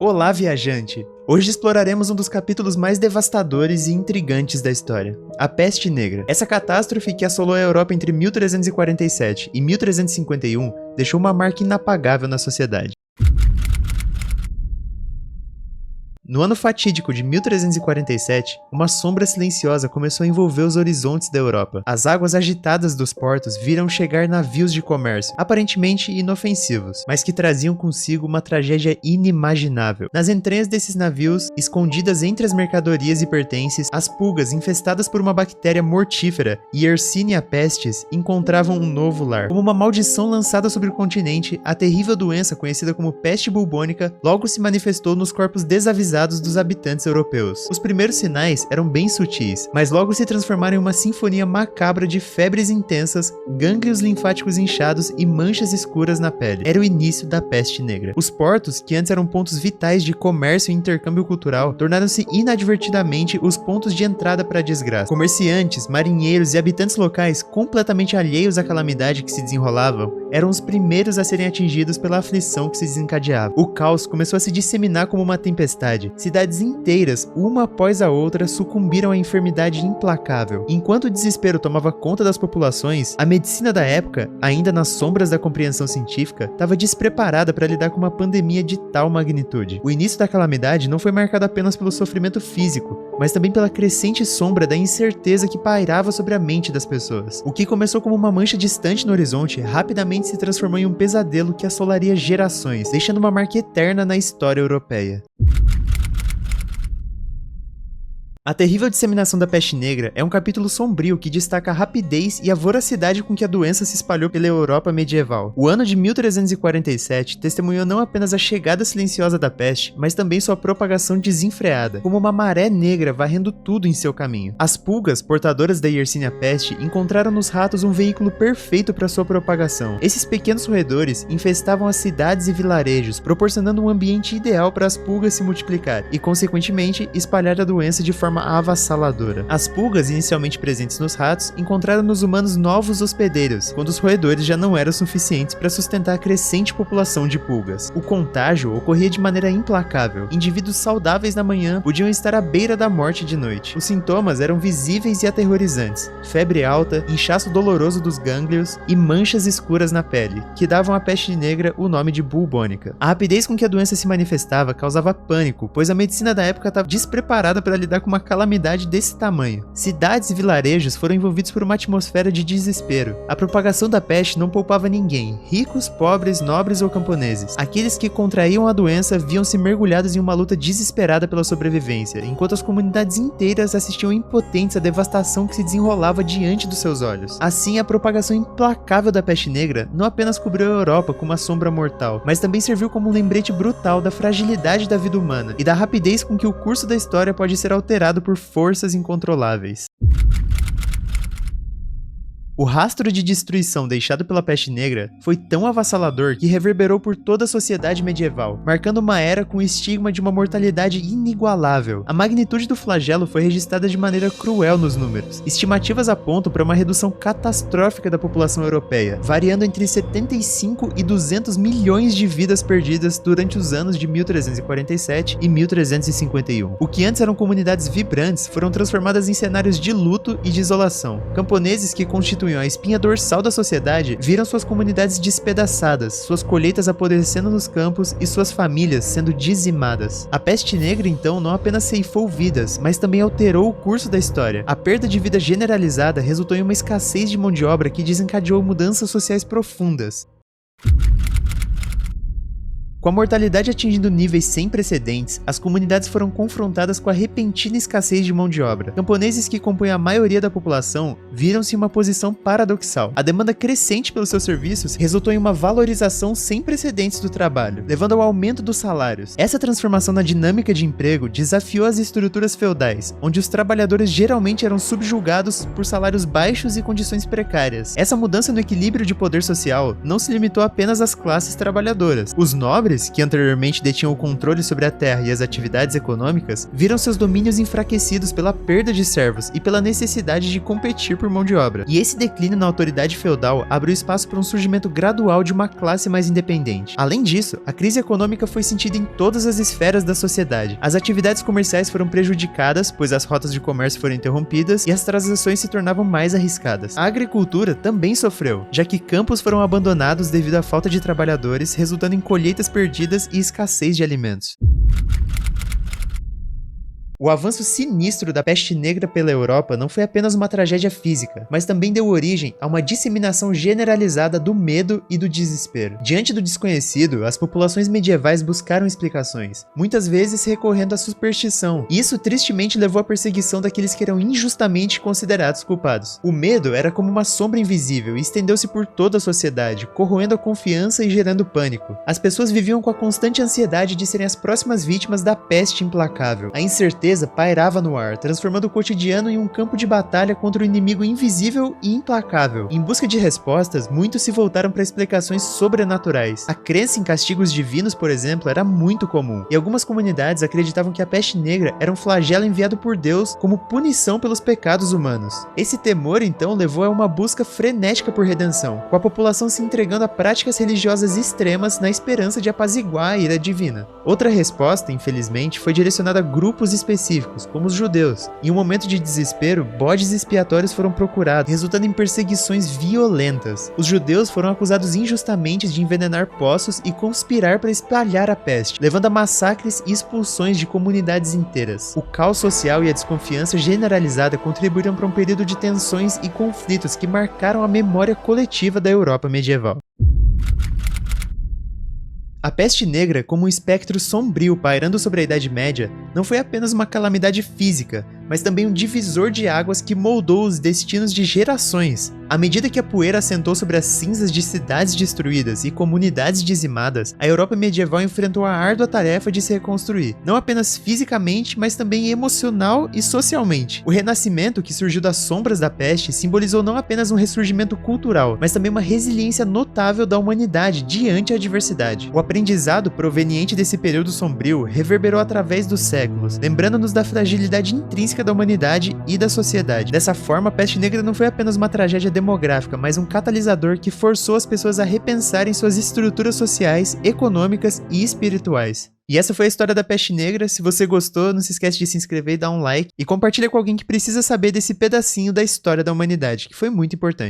Olá, viajante! Hoje exploraremos um dos capítulos mais devastadores e intrigantes da história, a Peste Negra. Essa catástrofe que assolou a Europa entre 1347 e 1351 deixou uma marca inapagável na sociedade. No ano fatídico de 1347, uma sombra silenciosa começou a envolver os horizontes da Europa. As águas agitadas dos portos viram chegar navios de comércio, aparentemente inofensivos, mas que traziam consigo uma tragédia inimaginável. Nas entranhas desses navios, escondidas entre as mercadorias e pertences, as pulgas infestadas por uma bactéria mortífera, Yersinia pestis, encontravam um novo lar. Como uma maldição lançada sobre o continente, a terrível doença conhecida como peste bubônica logo se manifestou nos corpos desavisados dos habitantes europeus. Os primeiros sinais eram bem sutis, mas logo se transformaram em uma sinfonia macabra de febres intensas, gânglios linfáticos inchados e manchas escuras na pele. Era o início da peste negra. Os portos, que antes eram pontos vitais de comércio e intercâmbio cultural, tornaram-se inadvertidamente os pontos de entrada para a desgraça. Comerciantes, marinheiros e habitantes locais, completamente alheios à calamidade que se desenrolavam, eram os primeiros a serem atingidos pela aflição que se desencadeava. O caos começou a se disseminar como uma tempestade. Cidades inteiras, uma após a outra, sucumbiram à enfermidade implacável. Enquanto o desespero tomava conta das populações, a medicina da época, ainda nas sombras da compreensão científica, estava despreparada para lidar com uma pandemia de tal magnitude. O início da calamidade não foi marcado apenas pelo sofrimento físico, mas também pela crescente sombra da incerteza que pairava sobre a mente das pessoas. O que começou como uma mancha distante no horizonte, rapidamente se transformou em um pesadelo que assolaria gerações, deixando uma marca eterna na história europeia. A terrível disseminação da peste negra é um capítulo sombrio que destaca a rapidez e a voracidade com que a doença se espalhou pela Europa medieval. O ano de 1347 testemunhou não apenas a chegada silenciosa da peste, mas também sua propagação desenfreada, como uma maré negra varrendo tudo em seu caminho. As pulgas, portadoras da Yersinia peste, encontraram nos ratos um veículo perfeito para sua propagação. Esses pequenos roedores infestavam as cidades e vilarejos, proporcionando um ambiente ideal para as pulgas se multiplicar e, consequentemente, espalhar a doença de forma avassaladora. As pulgas, inicialmente presentes nos ratos, encontraram nos humanos novos hospedeiros, quando os roedores já não eram suficientes para sustentar a crescente população de pulgas. O contágio ocorria de maneira implacável. Indivíduos saudáveis na manhã podiam estar à beira da morte de noite. Os sintomas eram visíveis e aterrorizantes: febre alta, inchaço doloroso dos gânglios e manchas escuras na pele, que davam à peste negra o nome de bubônica. A rapidez com que a doença se manifestava causava pânico, pois a medicina da época estava despreparada para lidar com uma calamidade desse tamanho. Cidades e vilarejos foram envolvidos por uma atmosfera de desespero. A propagação da peste não poupava ninguém, ricos, pobres, nobres ou camponeses. Aqueles que contraíam a doença viam-se mergulhados em uma luta desesperada pela sobrevivência, enquanto as comunidades inteiras assistiam impotentes à devastação que se desenrolava diante dos seus olhos. Assim, a propagação implacável da peste negra não apenas cobriu a Europa com uma sombra mortal, mas também serviu como um lembrete brutal da fragilidade da vida humana e da rapidez com que o curso da história pode ser alterado por forças incontroláveis. O rastro de destruição deixado pela peste negra foi tão avassalador que reverberou por toda a sociedade medieval, marcando uma era com o estigma de uma mortalidade inigualável. A magnitude do flagelo foi registrada de maneira cruel nos números. Estimativas apontam para uma redução catastrófica da população europeia, variando entre 75 e 200 milhões de vidas perdidas durante os anos de 1347 e 1351. O que antes eram comunidades vibrantes foram transformadas em cenários de luto e de isolação. Camponeses que constituem a espinha dorsal da sociedade viram suas comunidades despedaçadas, suas colheitas apodrecendo nos campos e suas famílias sendo dizimadas. A peste negra, então, não apenas ceifou vidas, mas também alterou o curso da história. A perda de vida generalizada resultou em uma escassez de mão de obra que desencadeou mudanças sociais profundas. Com a mortalidade atingindo níveis sem precedentes, as comunidades foram confrontadas com a repentina escassez de mão de obra. Camponeses que compõem a maioria da população viram-se em uma posição paradoxal. A demanda crescente pelos seus serviços resultou em uma valorização sem precedentes do trabalho, levando ao aumento dos salários. Essa transformação na dinâmica de emprego desafiou as estruturas feudais, onde os trabalhadores geralmente eram subjugados por salários baixos e condições precárias. Essa mudança no equilíbrio de poder social não se limitou apenas às classes trabalhadoras. Os nobres nobres, que anteriormente detinham o controle sobre a terra e as atividades econômicas, viram seus domínios enfraquecidos pela perda de servos e pela necessidade de competir por mão de obra. E esse declínio na autoridade feudal abriu espaço para um surgimento gradual de uma classe mais independente. Além disso, a crise econômica foi sentida em todas as esferas da sociedade. As atividades comerciais foram prejudicadas, pois as rotas de comércio foram interrompidas e as transações se tornavam mais arriscadas. A agricultura também sofreu, já que campos foram abandonados devido à falta de trabalhadores, resultando em colheitas perdidas e escassez de alimentos. O avanço sinistro da peste negra pela Europa não foi apenas uma tragédia física, mas também deu origem a uma disseminação generalizada do medo e do desespero. Diante do desconhecido, as populações medievais buscaram explicações, muitas vezes recorrendo à superstição, e isso tristemente levou à perseguição daqueles que eram injustamente considerados culpados. O medo era como uma sombra invisível e estendeu-se por toda a sociedade, corroendo a confiança e gerando pânico. As pessoas viviam com a constante ansiedade de serem as próximas vítimas da peste implacável. A incerteza pairava no ar, transformando o cotidiano em um campo de batalha contra o inimigo invisível e implacável. Em busca de respostas, muitos se voltaram para explicações sobrenaturais. A crença em castigos divinos, por exemplo, era muito comum, e algumas comunidades acreditavam que a peste negra era um flagelo enviado por Deus como punição pelos pecados humanos. Esse temor, então, levou a uma busca frenética por redenção, com a população se entregando a práticas religiosas extremas na esperança de apaziguar a ira divina. Outra resposta, infelizmente, foi direcionada a grupos específicos, como os judeus. Em um momento de desespero, bodes expiatórios foram procurados, resultando em perseguições violentas. Os judeus foram acusados injustamente de envenenar poços e conspirar para espalhar a peste, levando a massacres e expulsões de comunidades inteiras. O caos social e a desconfiança generalizada contribuíram para um período de tensões e conflitos que marcaram a memória coletiva da Europa medieval. A peste negra, como um espectro sombrio pairando sobre a Idade Média, não foi apenas uma calamidade física, mas também um divisor de águas que moldou os destinos de gerações. À medida que a poeira assentou sobre as cinzas de cidades destruídas e comunidades dizimadas, a Europa medieval enfrentou a árdua tarefa de se reconstruir, não apenas fisicamente, mas também emocional e socialmente. O Renascimento, que surgiu das sombras da peste, simbolizou não apenas um ressurgimento cultural, mas também uma resiliência notável da humanidade diante a adversidade. O aprendizado proveniente desse período sombrio reverberou através dos séculos, lembrando-nos da fragilidade intrínseca da humanidade e da sociedade. Dessa forma, a peste negra não foi apenas uma tragédia demográfica, mas um catalisador que forçou as pessoas a repensarem suas estruturas sociais, econômicas e espirituais. E essa foi a história da peste negra. Se você gostou, não se esquece de se inscrever e dar um like, e compartilha com alguém que precisa saber desse pedacinho da história da humanidade, que foi muito importante.